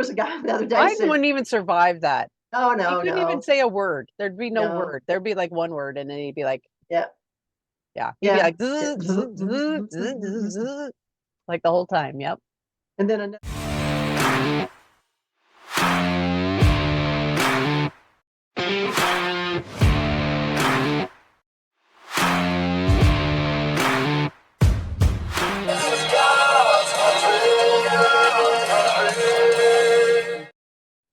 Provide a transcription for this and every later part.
was a guy the other day Biden said, wouldn't even survive that. "Oh He no, couldn't even no, say a word. There'd be no no, word. There'd be like one word, and then he'd be like, yeah, yeah. He'd be yeah, like, "Zzz, zzz, zzz, zzz, zzz, zzz," like the whole time. Yep. and then another."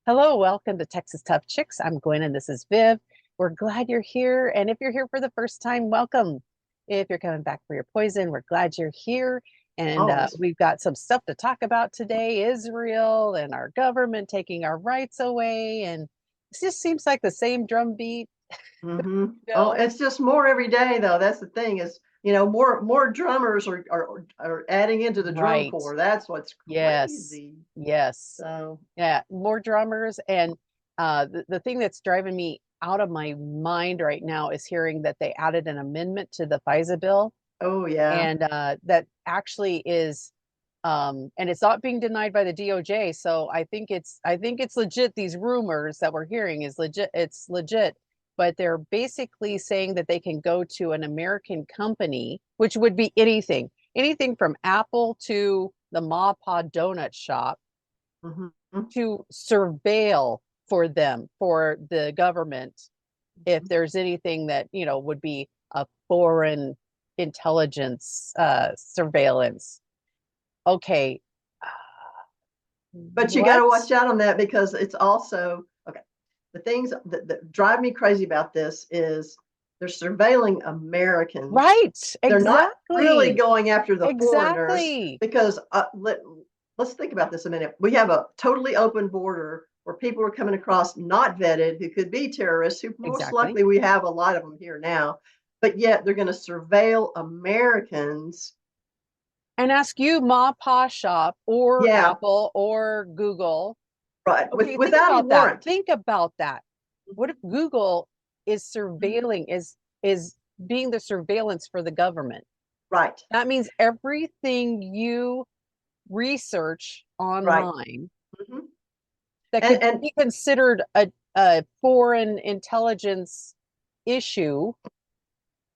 Hello, welcome to Texas Tough Chicks. I'm Gwen and this is Viv. We're glad you're here. And if you're here for the first time, welcome. If you're coming back for your poison, we're glad you're here. And Always. we've got some stuff to talk about today, Israel and our government taking our rights away. And it just seems like the same drumbeat. Mm-hmm. You Oh, know? it's just more every day, though. That's the thing is, more drummers are adding into the drum Right. corps. That's what's Yes. crazy. Yes. So, Yeah. More drummers. And the thing that's driving me out of my mind right now is hearing that they added an amendment to the FISA bill. oh yeah, And that actually is and it's not being denied by the DOJ. So I think it's legit. These rumors that we're hearing is legit. It's legit. But they're basically saying that they can go to an American company, which would be anything from Apple to the Ma Pa donut shop, mm-hmm. to surveil for them, for the government, if there's anything that would be a foreign intelligence surveillance. Okay. But you got What? to watch out on that because it's also okay. The things that drive me crazy about this is they're surveilling Americans. Right. They're not really Exactly. going after the foreigners Exactly. because let's think about this a minute. We have a totally open border where people are coming across not vetted who could be terrorists, who most Exactly. likely we have a lot of them here now, but yet they're going to surveil Americans. And ask you, Ma Pa Shop or Yeah, Apple or Google. right. Okay, think Without a about that. warrant. Think about that. What if Mhm. Google is surveilling, is being the surveillance for the government? Right, That means everything you research right. online hmm that And could and be considered a foreign intelligence issue,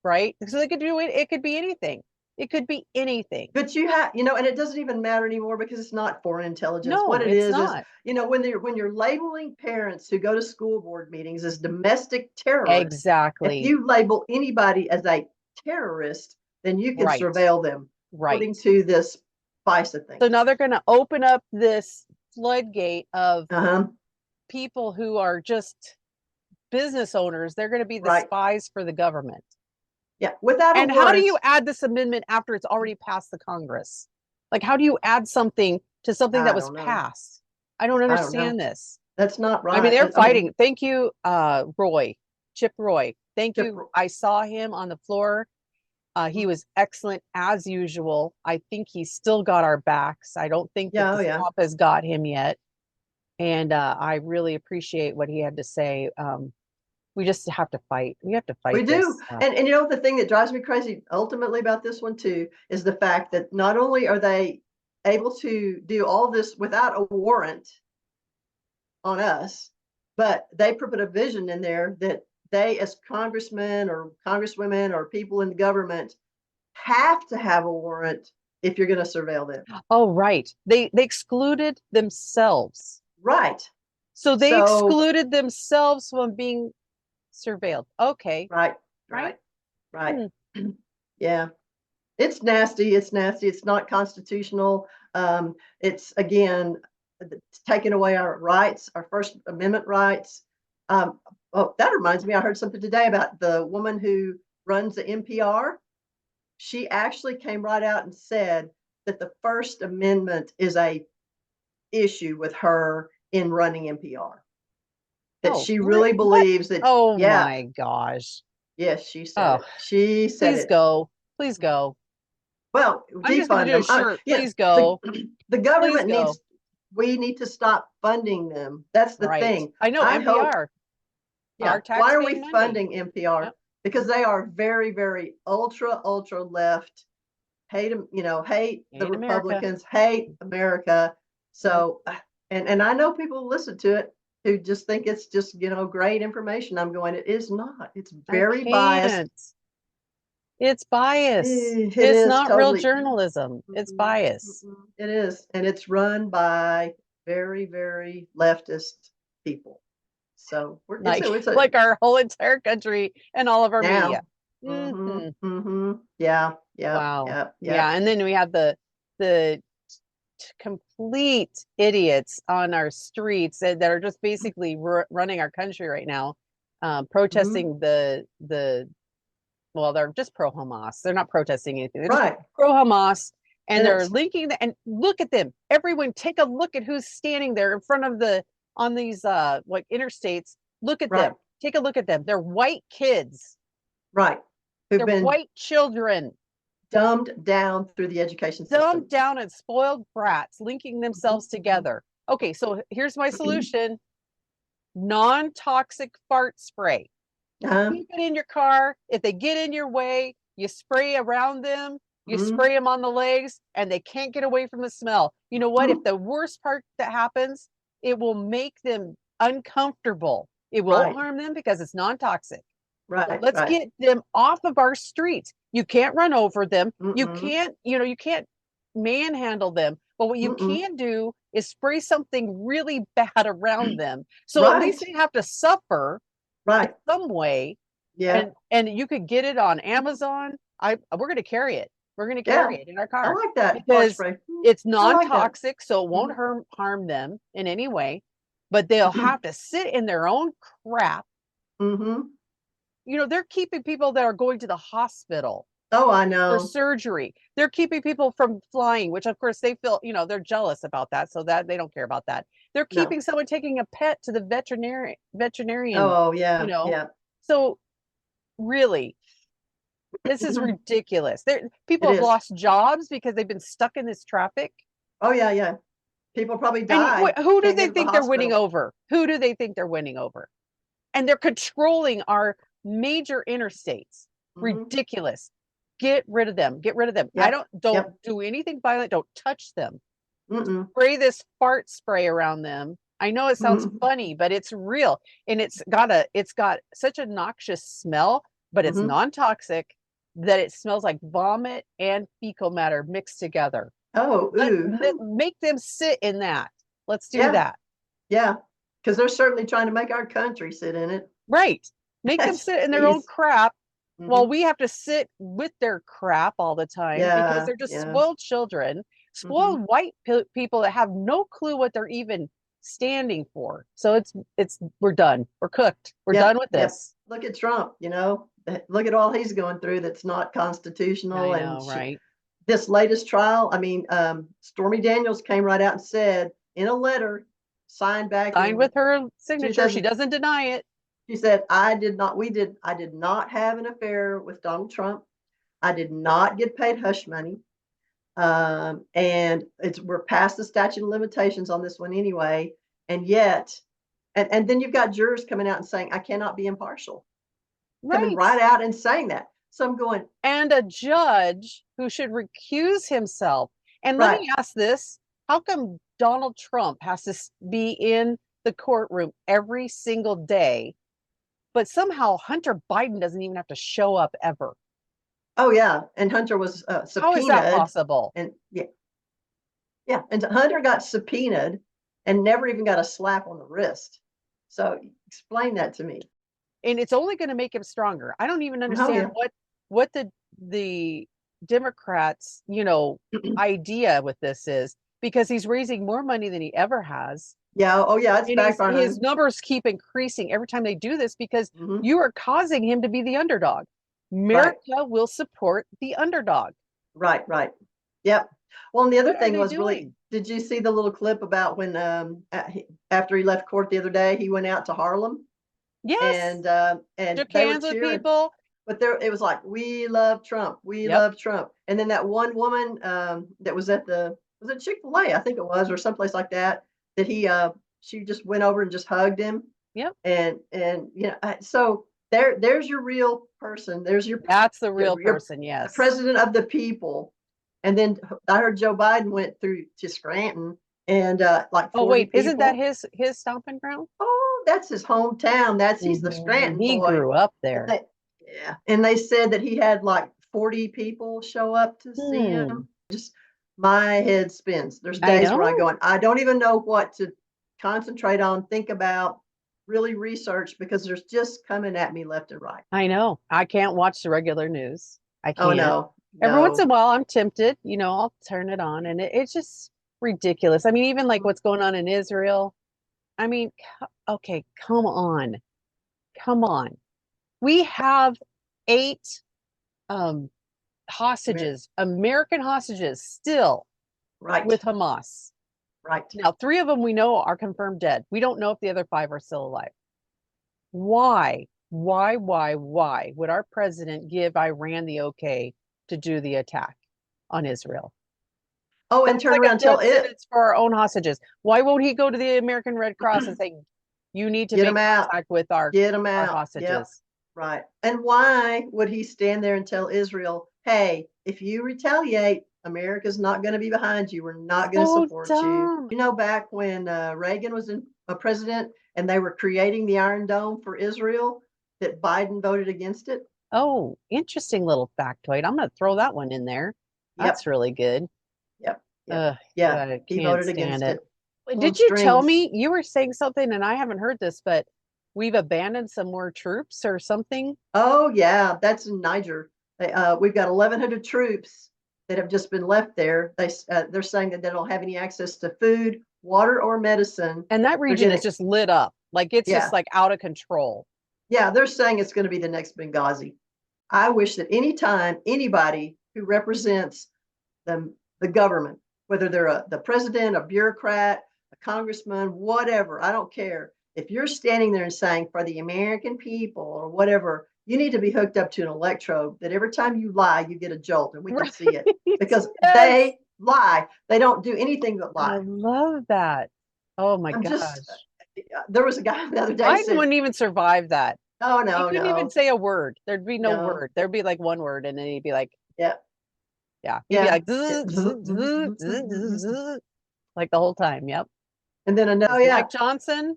right? So they could do it, it could be anything. It could be anything. but and it doesn't even matter anymore because it's not foreign intelligence. What No, it it's is, not. when you're labeling parents who go to school board meetings as domestic terrorists, if Exactly. you label anybody as a terrorist, then you can Right. surveil them Right. according to this FISA thing. So now they're going to open up this floodgate of Uh-huh. people who are just business owners. They're going to be the Right. spies for the government. Yeah. Without a And how do warrant. you add this amendment after it's already passed the Congress? Like, how do you add something to something that I was don't know. passed? I don't I don't know. understand this. That's not I mean, right. they're I mean, fighting. Thank you, Chip Roy. Thank Chip, you. I saw him on the floor. He was excellent as usual. I think he's still got our backs. I don't think that yeah, oh the yeah. swamp has got him yet. And I really appreciate what he had to say. We just have to fight. We have to We fight do. this. And the thing that drives me crazy ultimately about this one too is the fact that not only are they able to do all this without a warrant on us, but they put a vision in there that they as congressmen or congresswomen or people in the government have to have a warrant if you're going to surveil them. Oh, right. They excluded themselves. Right. So they So, excluded themselves from being surveilled. Okay. right, Right. right, right. Hmm. Yeah. It's nasty. It's nasty. It's not constitutional. It's again taking away our rights, our First Amendment rights. Oh, that reminds me. I heard something today about the woman who runs the NPR. She actually came right out and said that the First Amendment is a issue with her in running NPR. That Oh, she really what? believes that. Oh Yeah, my gosh. yes, she said Oh, it. She said please it. go. Please go. Well, I'm just gonna defund do a them. shirt. Yeah, Please the go. the Please government go. needs. We need to stop funding them. That's the Right. thing. I know I hope. NPR, Yeah. our Why are we taxpaying money. funding NPR? Yep. Because they are very, very ultra left. Hate them. Hate the Ain't America. Republicans. Hate America. Yep. So And I know people listen to it who just think it's just, great information. I'm going, it is not. It's I very biased. can't. It's bias. It It's is not real totally. journalism. It's bias. It is. And it's run by very, very leftist people. So Like, it's a like our whole entire country and all of our media. now. Mhm. Yeah, yeah, Wow. yeah, yeah. Yeah. And then we have the complete idiots on our streets that are just basically running our country right now, protesting well, they're just pro-Hamas. They're not protesting anything. They're just Right. pro-Hamas, and And they're it's linking the, and look at them. Everyone take a look at who's standing there in front of on these like interstates. Look at right, them. Take a look at them. They're white kids. right. Who've They're been white children, dumbed down through the education dumbed system. down and spoiled brats, linking themselves together. Okay, so here's my solution. Non-toxic fart spray. Keep it in your car. If they get in your way, you spray around them, you spray them on the legs, and they can't get away from the smell. You know what? If the worst part that happens, it will make them uncomfortable. It won't Right, harm them because it's non-toxic. So right, let's right. get them off of our streets. You can't run over them. You Mm-mm, can't, you can't manhandle them. But what you mm-mm. can do is spray something really bad around them. So at least Right, they have to suffer in right. some way, Yeah, and you could get it on Amazon. We're going to carry it. We're going to yeah. carry it in our I car like that fart because spray. it's I like that. non-toxic, so it won't harm them in any way. But they'll have to sit in their own crap. Mm-hmm. They're keeping people that are going to the hospital Oh, I for know. surgery. They're keeping people from flying, which of course they feel, they're jealous about that, so that they don't care about that. They're No. keeping someone taking a pet to the veterinarian, Oh, you yeah, know. yeah. So really, this is ridiculous. It People have is. lost jobs because they've been stuck in this traffic. Oh, yeah, yeah. People probably And died. who do Can't they get to the think they're winning hospital. over? Who do they think they're winning over? And they're controlling our major interstates. Ridiculous. Get rid of them. Get rid of them. I Yep, don't yep. do anything violent. Don't touch them. Mm-mm. Spray this fart spray around them. I know it sounds funny, but it's real. And it's got such a noxious smell, but it's non-toxic, that it smells like vomit and fecal matter mixed together. Oh, ooh. Make them sit in that. Let's do Yeah, that. yeah. Because they're certainly trying to make our country sit in it. Right. Make them sit in their own Please. crap while Mm-hmm. we have to sit with their crap all the time because Yeah, they're just yeah. spoiled children, spoiled white people that have no clue what they're even standing for. So we're done. We're cooked. We're Yep, done with yep. this. Look at Trump, look at all he's going through that's not constitutional. I And know, right? this latest trial, I mean, Stormy Daniels came right out and said in a letter signed back Signed in with her signature. She 2000, doesn't deny it. she said, I did not have an affair with Donald Trump. I did not get paid hush money. And we're past the statute of limitations on this one anyway. And yet, and then you've got jurors coming out and saying, I cannot be impartial, coming Right. right out and saying that. So I'm going, And a judge who should recuse himself. And let right. me ask this. How come Donald Trump has to be in the courtroom every single day, but somehow Hunter Biden doesn't even have to show up ever? Oh, yeah. And Hunter was How is that subpoenaed. possible? And yeah, yeah. And Hunter got subpoenaed and never even got a slap on the wrist. So explain that to me. And it's only going to make him stronger. I don't even Oh, understand yeah. what the Democrats, idea with this is, because he's raising more money than he ever has. Yeah. Oh, yeah. It's And his backfiring. numbers keep increasing every time they do this because Mm-hmm. you are causing him to be the underdog. Right. America will support the underdog. Right. Right. Yep. Well, and the other What are thing they was doing? did you see the little clip about when after he left court the other day, he went out to Harlem Yes. and Shook they were hands with cheering. people. But it was like, we love Trump, we Yep. love Trump. And then that one woman that was at was it Chick-fil-A, I think it was, or someplace like that, that she just went over and just hugged him. Yep. And so there's your real person. That's the real your person. Yes. the president of the people. And then I heard Joe Biden went through to Scranton and like 40 Oh, wait, isn't that people. his stomping ground? Oh, that's his hometown. He's the Scranton He boy. grew up And there. yeah, and they said that he had like 40 people show up to see Hmm. him. Just my head spins. There's I days where I know. go, and I don't even know what to concentrate on, think about, really research, because there's just coming at me left and right. I know. I can't watch the regular news. I Oh can't. no, Every once in a no. while, I'm tempted, I'll turn it on and it's just ridiculous. I mean, even like what's going on in Israel. I mean, okay, come on. Come on. We have 8 um hostages, American hostages still Right, with Hamas. right. Now, 3 of them we know are confirmed dead. We don't know if the other 5 are still alive. Why? Why would our president give Iran the okay to do the attack on Israel? Oh, and That's turn like a around, tell death it, sentence for our own hostages. Why won't he go to the American Red Cross and say, you need to get make them out, contact with get them our out. Yep, hostages? right. And why would he stand there and tell Israel, hey, if you retaliate, America's not going to be behind you. We're not going to So support you. dumb. You know, back when Reagan was a president and they were creating the Iron Dome for Israel, that Biden voted against it? Oh, interesting little factoid. I'm going to throw that one in there. Yep, That's really good. yep, yep. Uh, Yeah, I he can't voted stand against it. it. Did Pulling you tell strings. me you were saying something and I haven't heard this, but we've abandoned some more troops or something? Oh, yeah, that's in Niger. We've got 1,100 troops that have just been left there. They're saying that they don't have any access to food, water, or medicine. And that They're region is getting, just lit up. Like it's just yeah, like out of control. yeah, they're saying it's going to be the next Benghazi. I wish that anytime anybody who represents the government, whether they're the president, a bureaucrat, a congressman, whatever, I don't care. If you're standing there and saying for the American people or whatever, you need to be hooked up to an electrode that every time you lie, you get a jolt and we can Right. see it because Yes. they lie. They don't do anything but I lie. love that. Oh my I'm just, gosh. there was a guy the other day Biden said, wouldn't even survive that. oh, He no, couldn't even no, say a word. There'd be no no. word. There'd be like one word, and then he'd be like, Yeah, yeah, he'd be yeah. like, "Zzz, zzz, zzz, zzz, zzz, zzz," like the whole time. Yep. And then another, oh, This yeah, Mike Johnson,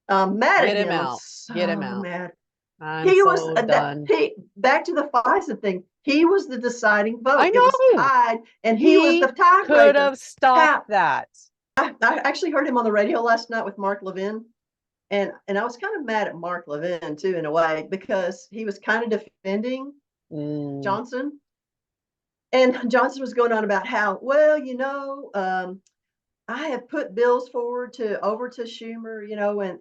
I'm mad at get him him. I'm out. Get him so out. mad. I'm He was so that done. he back to the FISA thing. He was the deciding I vote. It was know. tied, and he was the He could tiebreaker. have stopped How that. I actually heard him on the radio last night with Mark Levin, and I was kind of mad at Mark Levin too in a way because he was kind of defending Mm. Johnson, and Johnson was going on about how well I have put bills forward to over to Schumer,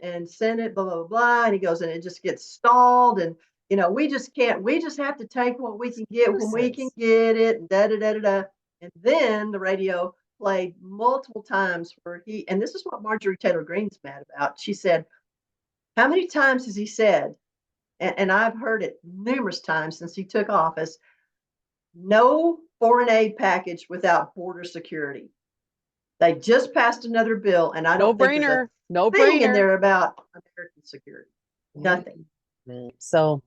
and Senate, blah, blah, blah, blah. And he goes, and it just gets stalled. And, we just can't, we just have to take what we can get when we can Excuses. get it. And da da da da da. And then the radio played multiple times where and this is what Marjorie Taylor Greene's mad about. She said, how many times has he said, and I've heard it numerous times since he took office, no foreign aid package without border security. They just passed another bill, and I No don't think there's a brainer. No thing in brainer. there about American security. Nothing. So,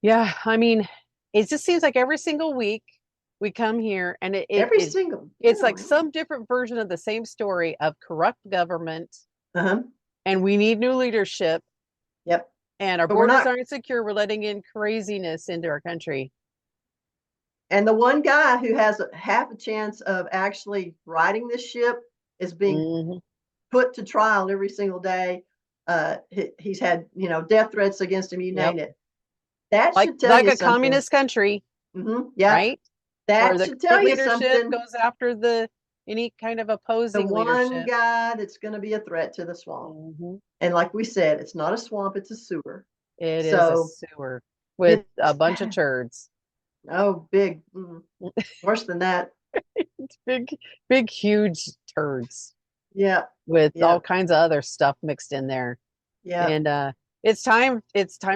yeah, I mean, it just seems like every single week we come here and Every single, it's yeah, like really. some different version of the same story of corrupt government, Uh-huh. and we need new leadership, Yep. and our But we're borders not. aren't secure. We're letting in craziness into our country. And the one guy who has half a chance of actually riding this ship is being Mhm. put to trial every single day. He's had, death threats against him, you Yep. name it. That Like should tell like you a something. communist country, Yeah, right? Where that the should tell current you leadership something. goes after any kind of The opposing one leadership. guy that's going to be a threat to the swamp. Mhm. And like we said, it's not a swamp, it's a sewer. It is a So sewer with a it's bunch of turds. oh big, worse than that. Big, big, huge turds Yeah, with yeah, all kinds of other stuff mixed in there. yeah. And it's time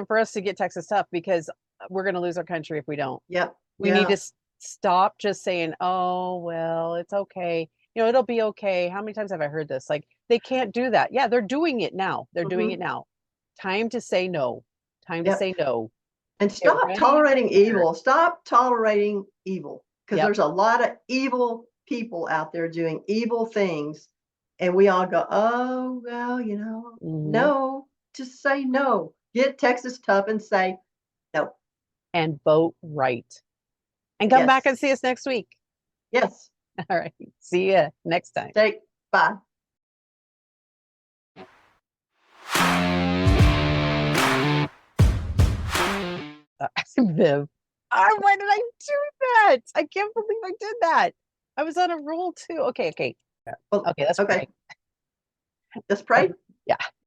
for us to get Texas tough because we're going to lose our country if we don't. Yep. We need Yeah. to stop just saying, "Oh, well, it's okay. It'll be okay." How many times have I heard this? Like they can't do that. Yeah, they're doing it now. They're doing it Hmm. now. Time to say no. Time to Yep. say no. And Get stop ready and tolerating prepare. evil. Stop tolerating evil because Yep. there's a lot of evil people out there doing evil things. And we all go, oh, well, no, just say no. Get Texas tough and say no. And vote right. And come back and Yes. see us next week. Yes. All right. See ya next time. Bye. Viv. Why did I do that? I can't believe I did that. I was on a roll too. Okay. Well, Okay, let's okay. pray. Let's pray. Yeah.